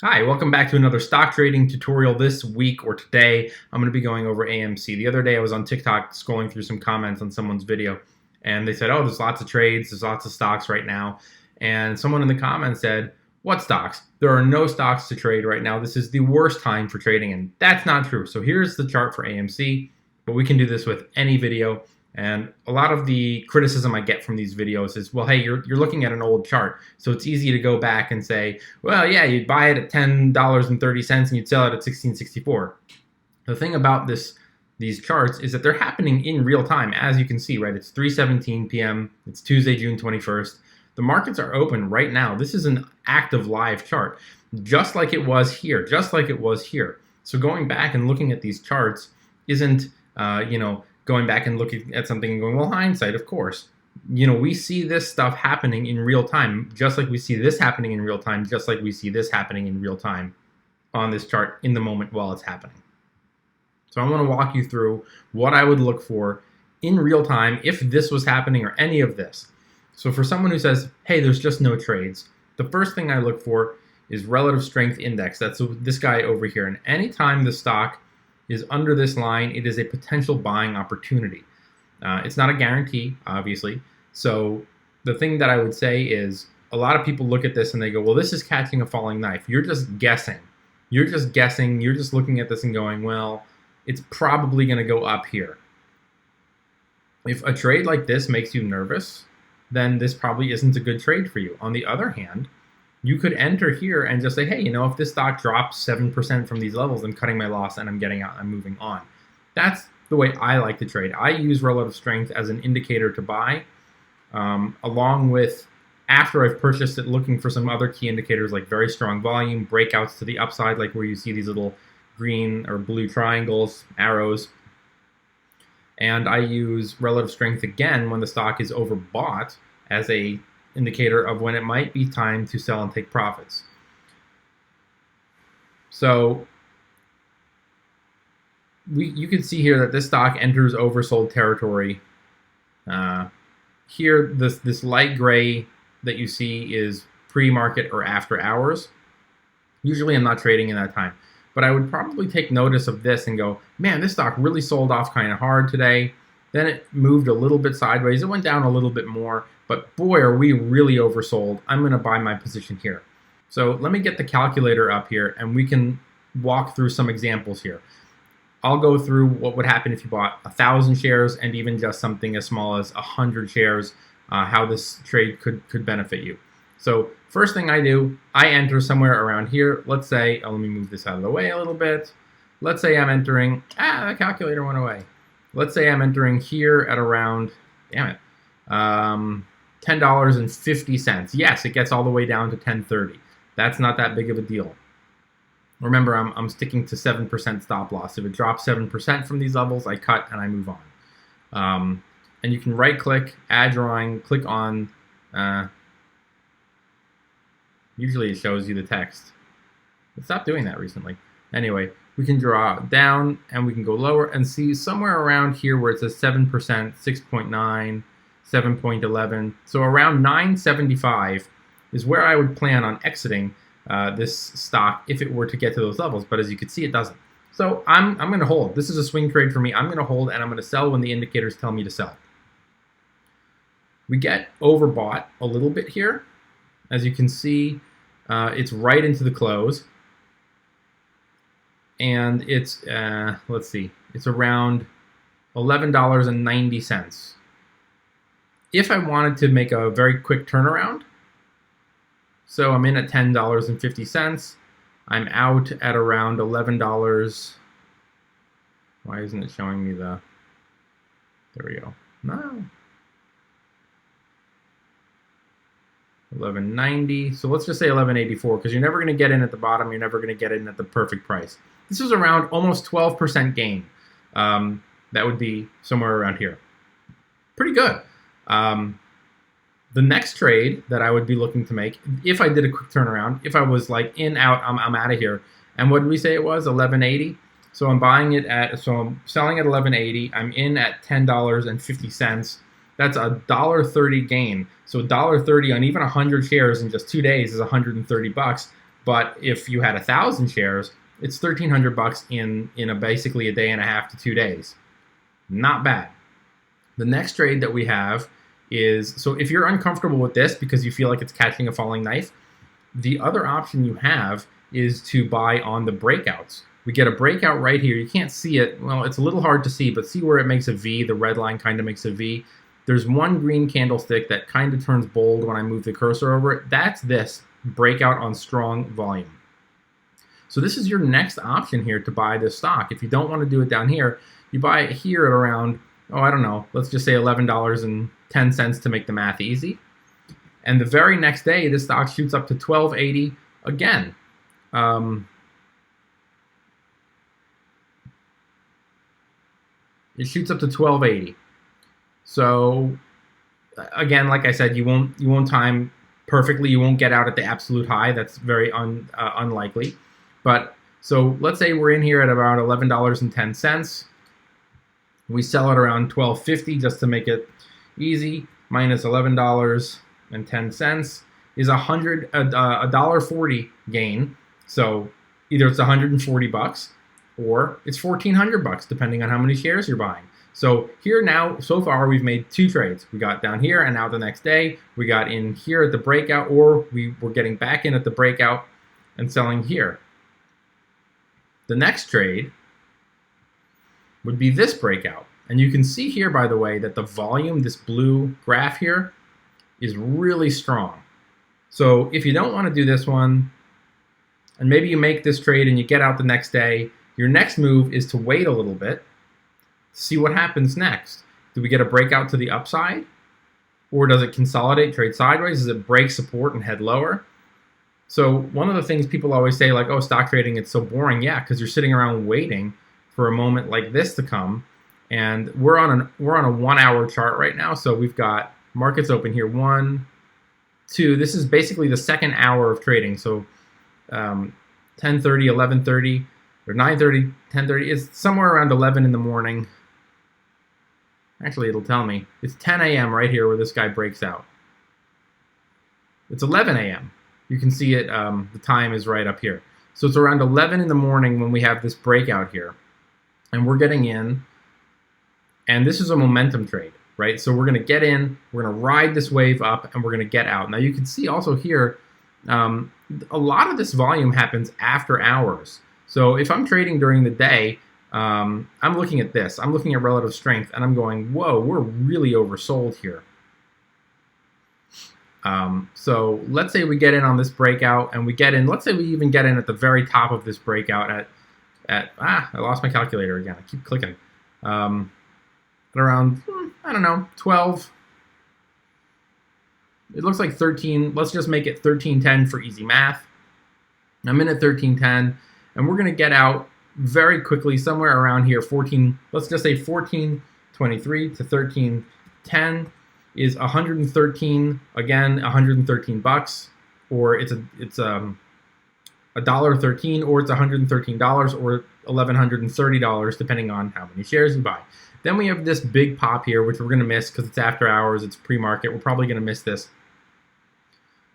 Hi, welcome back to another stock trading tutorial. This week or today, I'm going to be going over AMC. The other day I was on TikTok scrolling through some comments on someone's video, and they said, oh, there's lots of trades, there's lots of stocks right now. And someone in the comments said, what stocks? There are no stocks to trade right now. This is the worst time for trading, and that's not true. So here's the chart for AMC, but we can do this with any video. And a lot of the criticism I get from these videos is, well, hey, you're looking at an old chart, so it's easy to go back and say, well, yeah, you'd buy it at $10.30 and you'd sell it at $16.64. The thing about these charts is that they're happening in real time, as you can see, right? It's 3:17 p.m. It's Tuesday, June 21st. The markets are open right now. This is an active live chart, just like it was here, just like it was here. So going back and looking at these charts isn't, going back and looking at something and going, well, hindsight, of course. We see this stuff happening in real time, just like we see this happening in real time, just like we see this happening in real time on this chart in the moment while it's happening. So I want to walk you through what I would look for in real time if this was happening or any of this. So for someone who says, hey, there's just no trades, the first thing I look for is relative strength index. That's this guy over here. And anytime the stock is under this line, it is a potential buying opportunity. It's not a guarantee, obviously. So the thing that I would say is a lot of people look at this and they go, well, this is catching a falling knife. You're just guessing. You're just guessing. You're just looking at this and going, well, it's probably going to go up here. If a trade like this makes you nervous, then this probably isn't a good trade for you. On the other hand, you could enter here and just say, hey, if this stock drops 7% from these levels, I'm cutting my loss and I'm getting out, I'm moving on. That's the way I like to trade. I use relative strength as an indicator to buy, along with, after I've purchased it, looking for some other key indicators like very strong volume, breakouts to the upside, like where you see these little green or blue triangles, arrows. And I use relative strength again when the stock is overbought as a indicator of when it might be time to sell and take profits. So you can see here that this stock enters oversold territory. Here, this light gray that you see is pre-market or after hours. Usually I'm not trading in that time, but I would probably take notice of this and go, man, this stock really sold off kind of hard today. Then it moved a little bit sideways. It went down a little bit more, but boy, are we really oversold. I'm going to buy my position here. So let me get the calculator up here and we can walk through some examples here. I'll go through what would happen if you bought 1,000 shares and even just something as small as 100 shares, how this trade could benefit you. So first thing I do, I enter somewhere around here. Let's say, let me move this out of the way a little bit. Let's say I'm entering, the calculator went away. Let's say I'm entering here at around, $10.50. Yes, it gets all the way down to $10.30. That's not that big of a deal. Remember, I'm sticking to 7% stop loss. If it drops 7% from these levels, I cut and I move on. And you can right-click, add drawing, click on. Usually it shows you the text. It stopped doing that recently. Anyway, we can draw down and we can go lower and see somewhere around here where it says 7%, 6.9, 7.11. So around 9.75 is where I would plan on exiting this stock if it were to get to those levels. But as you can see, it doesn't. So I'm going to hold. This is a swing trade for me. I'm going to hold and I'm going to sell when the indicators tell me to sell. We get overbought a little bit here. As you can see, it's right into the close. And it's, let's see, it's around $11.90. If I wanted to make a very quick turnaround, so I'm in at $10.50, I'm out at around $11. Why isn't it showing me there we go. No. 11.90. So let's just say 11.84 because you're never going to get in at the bottom. You're never going to get in at the perfect price. This is around almost 12% gain. That would be somewhere around here. Pretty good. The next trade that I would be looking to make, if I did a quick turnaround, if I was like in, out, I'm out of here. And what did we say it was? 11.80. So I'm buying it at, so I'm selling at 11.80. I'm in at $10.50. That's a $1.30 gain. So $1.30 on even 100 shares in just 2 days is 130 bucks. But if you had 1,000 shares, it's $1,300 in basically a day and a half to 2 days. Not bad. The next trade that we have is, so if you're uncomfortable with this because you feel like it's catching a falling knife, the other option you have is to buy on the breakouts. We get a breakout right here. You can't see it. Well, it's a little hard to see, but see where it makes a V? The red line kind of makes a V. There's one green candlestick that kind of turns bold when I move the cursor over it. That's this breakout on strong volume. So this is your next option here to buy this stock. If you don't want to do it down here, you buy it here at around, oh, I don't know, let's just say $11.10 to make the math easy. And the very next day, this stock shoots up to $12.80 again. It shoots up to $12.80. So again, like I said, you won't time perfectly. You won't get out at the absolute high. That's very unlikely. But so let's say we're in here at about $11.10. We sell it around $12.50 just to make it easy. Minus $11.10 is $1.40 gain. So either it's $140 or it's $1,400 depending on how many shares you're buying. So here now, so far, we've made 2 trades. We got down here, and now the next day, we got in here at the breakout, or we were getting back in at the breakout and selling here. The next trade would be this breakout. And you can see here, by the way, that the volume, this blue graph here, is really strong. So if you don't want to do this one, and maybe you make this trade and you get out the next day, your next move is to wait a little bit, see what happens next. Do we get a breakout to the upside? Or does it consolidate, trade sideways? Does it break support and head lower? So one of the things people always say, like, oh, stock trading, it's so boring. Yeah, because you're sitting around waiting for a moment like this to come. And we're on a 1 hour chart right now. So we've got markets open here. 1, 2. This is basically the second hour of trading. So 10:30, 11:30, or 9:30, 10:30. It's somewhere around 11 in the morning. Actually, it'll tell me. It's 10 a.m. right here where this guy breaks out. It's 11 a.m. You can see it. The time is right up here. So it's around 11 in the morning when we have this breakout here. And we're getting in. And this is a momentum trade, right? So we're going to get in. We're going to ride this wave up, and we're going to get out. Now, you can see also here, a lot of this volume happens after hours. So if I'm trading during the day, I'm looking at this. I'm looking at relative strength, and I'm going, whoa, we're really oversold here. So let's say we get in on this breakout, and we get in. Let's say we even get in at the very top of this breakout I lost my calculator again. I keep clicking. At around, I don't know, 12. It looks like 13. Let's just make it 13.10 for easy math. I'm in at 13.10, and we're going to get out very quickly, somewhere around here, 14, let's just say 14.23 to 13.10 is 113, again, $113, or it's $1.13, or it's $113, or $1,130, depending on how many shares you buy. Then we have this big pop here, which we're going to miss because it's after hours, it's pre-market. We're probably going to miss this.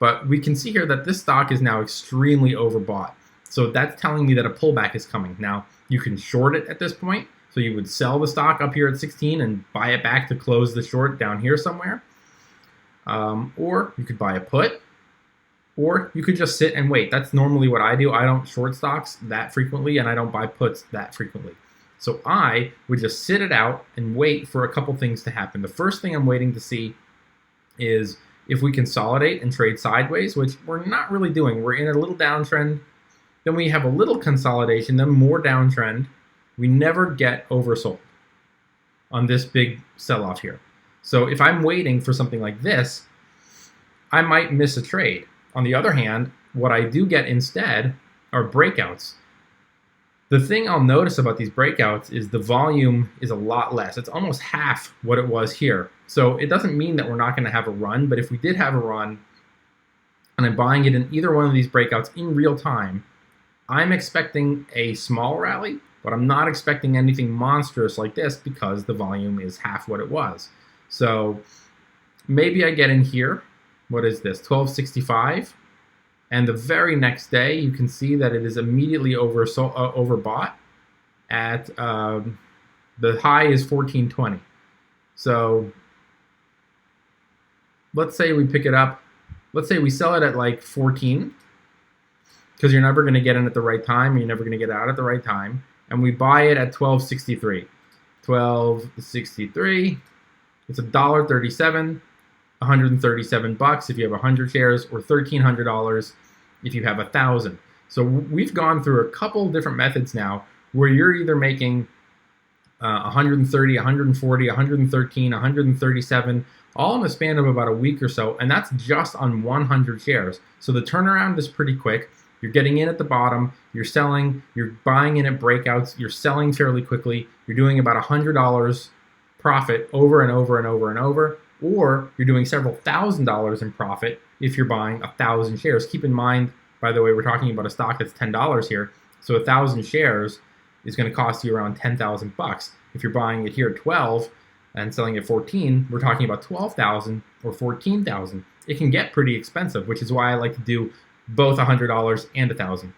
But we can see here that this stock is now extremely overbought. So that's telling me that a pullback is coming. Now, you can short it at this point. So you would sell the stock up here at 16 and buy it back to close the short down here somewhere. Or you could buy a put. Or you could just sit and wait. That's normally what I do. I don't short stocks that frequently, and I don't buy puts that frequently. So I would just sit it out and wait for a couple things to happen. The first thing I'm waiting to see is if we consolidate and trade sideways, which we're not really doing. We're in a little downtrend. Then we have a little consolidation, then more downtrend. We never get oversold on this big sell-off here. So if I'm waiting for something like this, I might miss a trade. On the other hand, what I do get instead are breakouts. The thing I'll notice about these breakouts is the volume is a lot less. It's almost half what it was here. So it doesn't mean that we're not going to have a run, but if we did have a run and I'm buying it in either one of these breakouts in real time, I'm expecting a small rally, but I'm not expecting anything monstrous like this because the volume is half what it was. So maybe I get in here. What is this? 1265. And the very next day, you can see that it is immediately overbought at the high is 14.20. So let's say we pick it up. Let's say we sell it at like 14, because you're never going to get in at the right time. You're never going to get out at the right time. And we buy it at 12.63. 12.63. It's $1.37. 137 bucks if you have 100 shares, or $1,300 if you have 1,000. So we've gone through a couple different methods now where you're either making 130, 140, 113, 137, all in the span of about a week or so, and that's just on 100 shares. So the turnaround is pretty quick. You're getting in at the bottom, you're selling, you're buying in at breakouts, you're selling fairly quickly, you're doing about $100 profit over and over and over and over, or you're doing several $1,000s in profit if you're buying 1,000 shares. Keep in mind, by the way, we're talking about a stock that's $10 here, so 1,000 shares is going to cost you around 10,000 bucks. If you're buying it here at 12 and selling at 14, we're talking about 12,000 or 14,000. It can get pretty expensive, which is why I like to do both $100 and 1,000.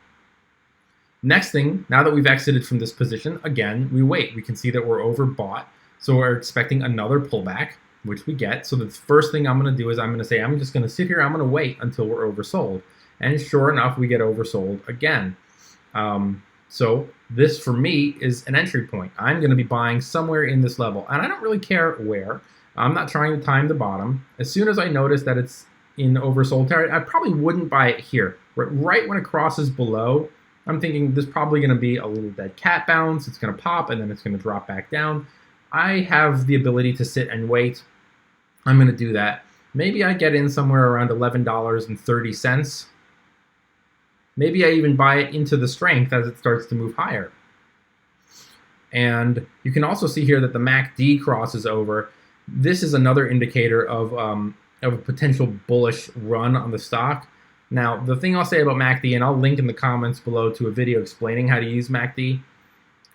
Next thing, now that we've exited from this position, again, we wait. We can see that we're overbought, so we're expecting another pullback, which we get. So the first thing I'm going to do is I'm going to say, I'm just going to sit here, I'm going to wait until we're oversold. And sure enough, we get oversold again. So this, for me, is an entry point. I'm going to be buying somewhere in this level, and I don't really care where. I'm not trying to time the bottom. As soon as I notice that it's in oversold territory, I probably wouldn't buy it here. Right when it crosses below, I'm thinking there's probably going to be a little dead cat bounce. It's going to pop, and then it's going to drop back down. I have the ability to sit and wait. I'm going to do that. Maybe I get in somewhere around $11.30. Maybe I even buy it into the strength as it starts to move higher. And you can also see here that the MACD crosses over. This is another indicator of a potential bullish run on the stock. Now, the thing I'll say about MACD, and I'll link in the comments below to a video explaining how to use MACD.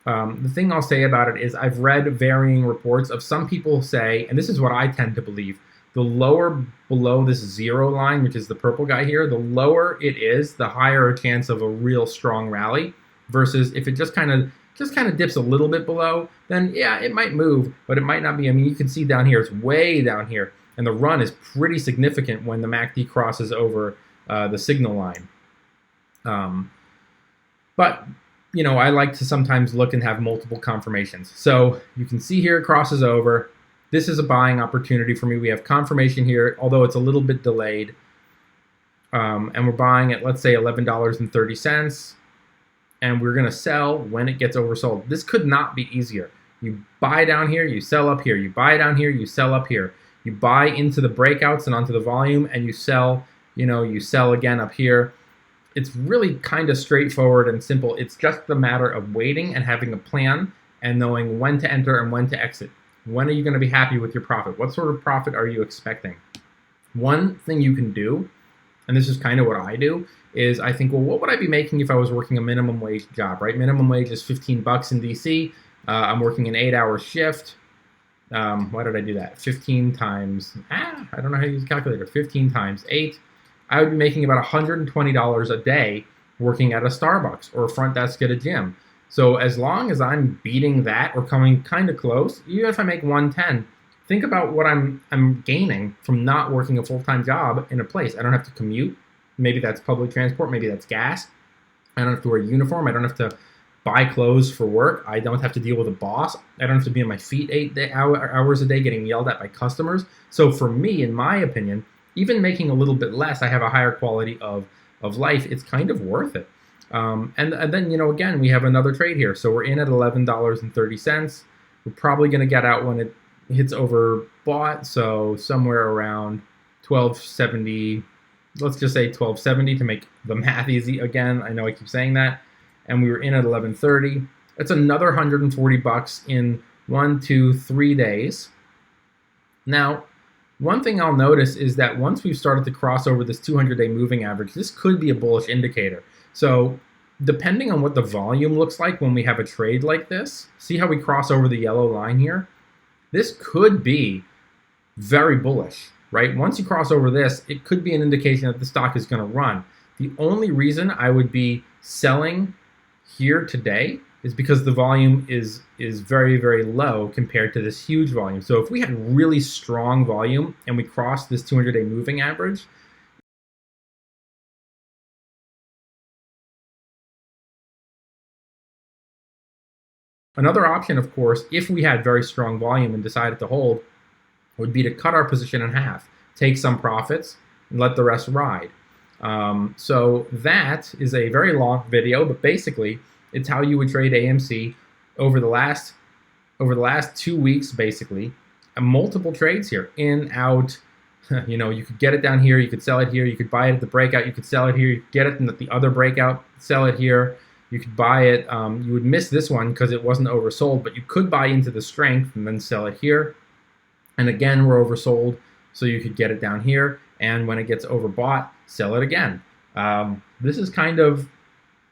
The thing I'll say about it is I've read varying reports of some people say, and this is what I tend to believe, the lower below this zero line, which is the purple guy here, the lower it is, the higher a chance of a real strong rally, versus if it just kind of dips a little bit below, then yeah, it might move, but it might not be. I mean, you can see down here, it's way down here, and the run is pretty significant when the MACD crosses over the signal line. But you know, I like to sometimes look and have multiple confirmations. So you can see here it crosses over. This is a buying opportunity for me. We have confirmation here, although it's a little bit delayed. And we're buying at, let's say, $11.30. And we're going to sell when it gets oversold. This could not be easier. You buy down here, you sell up here. You buy down here, you sell up here. You buy into the breakouts and onto the volume, and you sell, you sell again up here. It's really kind of straightforward and simple. It's just a matter of waiting and having a plan and knowing when to enter and when to exit. When are you going to be happy with your profit? What sort of profit are you expecting? One thing you can do, and this is kind of what I do, is I think, well, what would I be making if I was working a minimum wage job, right? Minimum wage is 15 bucks in DC. I'm working an 8-hour shift. Why did I do that? 15 times, I don't know how to use a calculator. 15 times 8. I would be making about $120 a day working at a Starbucks or a front desk at a gym. So as long as I'm beating that or coming kind of close, even if I make 110, think about what I'm gaining from not working a full-time job in a place. I don't have to commute. Maybe that's public transport. Maybe that's gas. I don't have to wear a uniform. I don't have to buy clothes for work. I don't have to deal with a boss. I don't have to be on my feet 8 hours a day getting yelled at by customers. So for me, in my opinion, even making a little bit less, I have a higher quality of life. It's kind of worth it. And then, again, we have another trade here. So we're in at $11.30. We're probably going to get out when it hits overbought. So somewhere around $12.70. Let's just say $12.70 to make the math easy. Again, I know I keep saying that. And we were in at $11.30. That's another 140 bucks in 1, 2, 3 days. Now, one thing I'll notice is that once we've started to cross over this 200-day moving average, this could be a bullish indicator. So depending on what the volume looks like when we have a trade like this, see how we cross over the yellow line here? This could be very bullish, right? Once you cross over this, it could be an indication that the stock is going to run. The only reason I would be selling here today is because the volume is very, very low compared to this huge volume. So if we had really strong volume and we crossed this 200-day moving average, another option, of course, if we had very strong volume and decided to hold, would be to cut our position in half, take some profits, and let the rest ride. So that is a very long video, but basically, it's how you would trade AMC over the last 2 weeks, basically, and multiple trades here, in, out. You could get it down here, you could sell it here, you could buy it at the breakout, you could sell it here, you could get it at the other breakout, sell it here. You could buy it. You would miss this one because it wasn't oversold, but you could buy into the strength and then sell it here. And again, we're oversold, so you could get it down here. And when it gets overbought, sell it again. This is kind of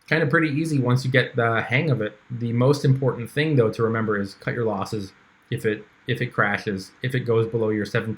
pretty easy once you get the hang of it. The most important thing, though, to remember is cut your losses if it crashes, if it goes below your 7%.